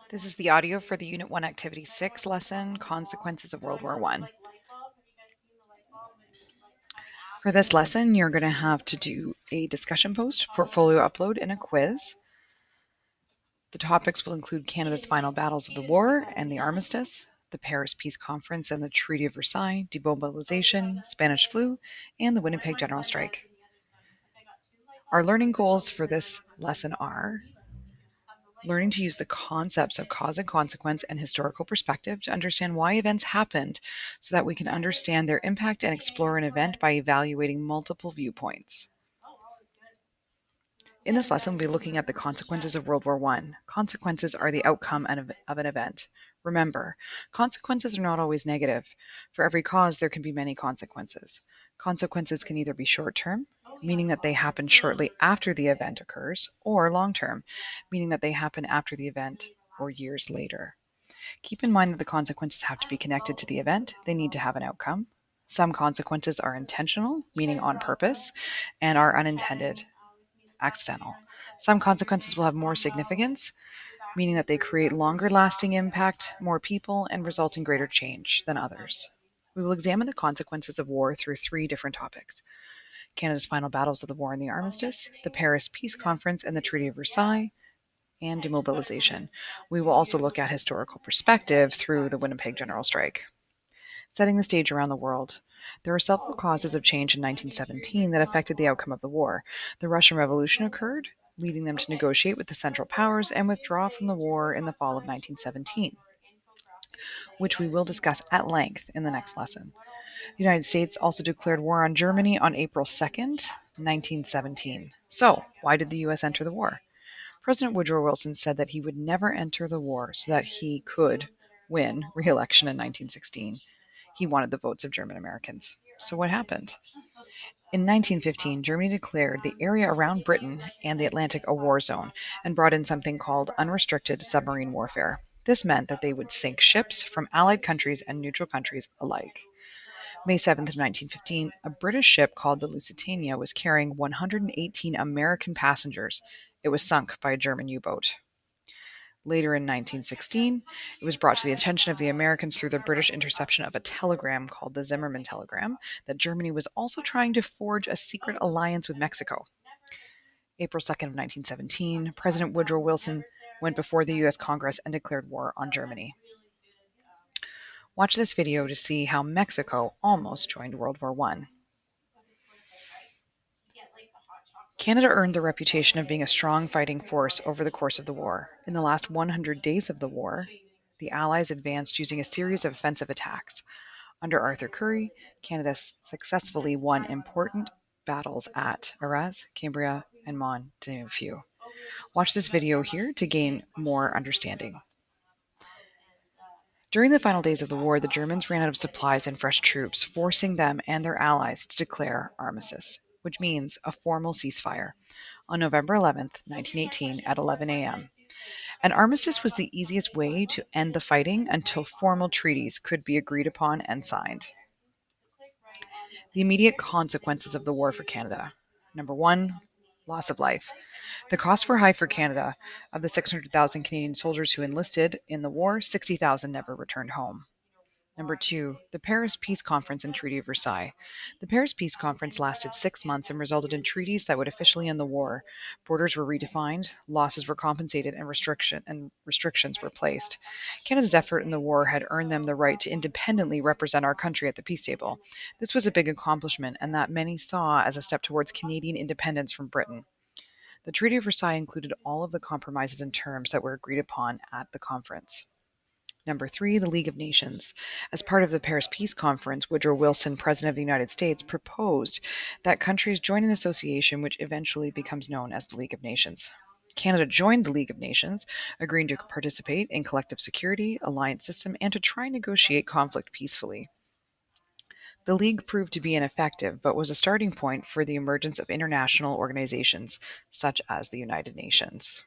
This is the audio for the Unit 1 Activity 6 lesson, Consequences of World War I. For this lesson, you're going to have to do a discussion post, portfolio upload, and a quiz. The topics will include Canada's final battles of the war and the armistice, the Paris Peace Conference and the Treaty of Versailles, demobilization, Spanish flu, and the Winnipeg General Strike. Our learning goals for this lesson are learning to use the concepts of cause and consequence and historical perspective to understand why events happened so that we can understand their impact and explore an event by evaluating multiple viewpoints. In this lesson, we'll be looking at the consequences of World War I. Consequences are the outcome of an event. Remember, consequences are not always negative. For every cause, there can be many consequences. Consequences can either be short-term, meaning that they happen shortly after the event occurs, or long-term, meaning that they happen after the event or years later. Keep in mind that the consequences have to be connected to the event. They need to have an outcome. Some consequences are intentional, meaning on purpose, and are unintended, accidental. Some consequences will have more significance, meaning that they create longer lasting impact, more people, and result in greater change than others. We will examine the consequences of war through 3 different topics: Canada's final battles of the war and the armistice, the Paris Peace Conference and the Treaty of Versailles, and demobilization. We will also look at historical perspective through the Winnipeg General Strike. Setting the stage around the world. There were several causes of change in 1917 that affected the outcome of the war. The Russian Revolution occurred, leading them to negotiate with the Central Powers and withdraw from the war in the fall of 1917, which we will discuss at length in the next lesson. The United States also declared war on Germany on April 2nd, 1917. So, why did the U.S. enter the war? President Woodrow Wilson said that he would never enter the war so that he could win re-election in 1916. He wanted the votes of German Americans. So what happened? In 1915, Germany declared the area around Britain and the Atlantic a war zone and brought in something called unrestricted submarine warfare. This meant that they would sink ships from Allied countries and neutral countries alike. May 7th, 1915, a British ship called the Lusitania was carrying 118 American passengers. It was sunk by a German U-boat. Later in 1916, it was brought to the attention of the Americans through the British interception of a telegram called the Zimmermann telegram that Germany was also trying to forge a secret alliance with Mexico. April 2nd of 1917, President Woodrow Wilson went before the U.S. Congress and declared war on Germany. Watch this video to see how Mexico almost joined World War I. Canada earned the reputation of being a strong fighting force over the course of the war. In the last 100 days of the war, the Allies advanced using a series of offensive attacks. Under Arthur Currie, Canada successfully won important battles at Arras, Cambrai, and Mons, to name a few. Watch this video here to gain more understanding. During the final days of the war, the Germans ran out of supplies and fresh troops, forcing them and their allies to declare armistice, which means a formal ceasefire, on November 11th, 1918 at 11 a.m. An armistice was the easiest way to end the fighting until formal treaties could be agreed upon and signed. The immediate consequences of the war for Canada. Number 1, loss of life. The costs were high for Canada. Of the 600,000 Canadian soldiers who enlisted in the war, 60,000 never returned home. Number 2, the Paris Peace Conference and Treaty of Versailles. The Paris Peace Conference lasted 6 months and resulted in treaties that would officially end the war. Borders were redefined, losses were compensated, and restrictions were placed. Canada's effort in the war had earned them the right to independently represent our country at the peace table. This was a big accomplishment, and that many saw as a step towards Canadian independence from Britain. The Treaty of Versailles included all of the compromises and terms that were agreed upon at the conference. Number 3, the League of Nations. As part of the Paris Peace Conference, Woodrow Wilson, President of the United States, proposed that countries join an association which eventually becomes known as the League of Nations. Canada joined the League of Nations, agreeing to participate in collective security, alliance system, and to try and negotiate conflict peacefully. The League proved to be ineffective, but was a starting point for the emergence of international organizations, such as the United Nations.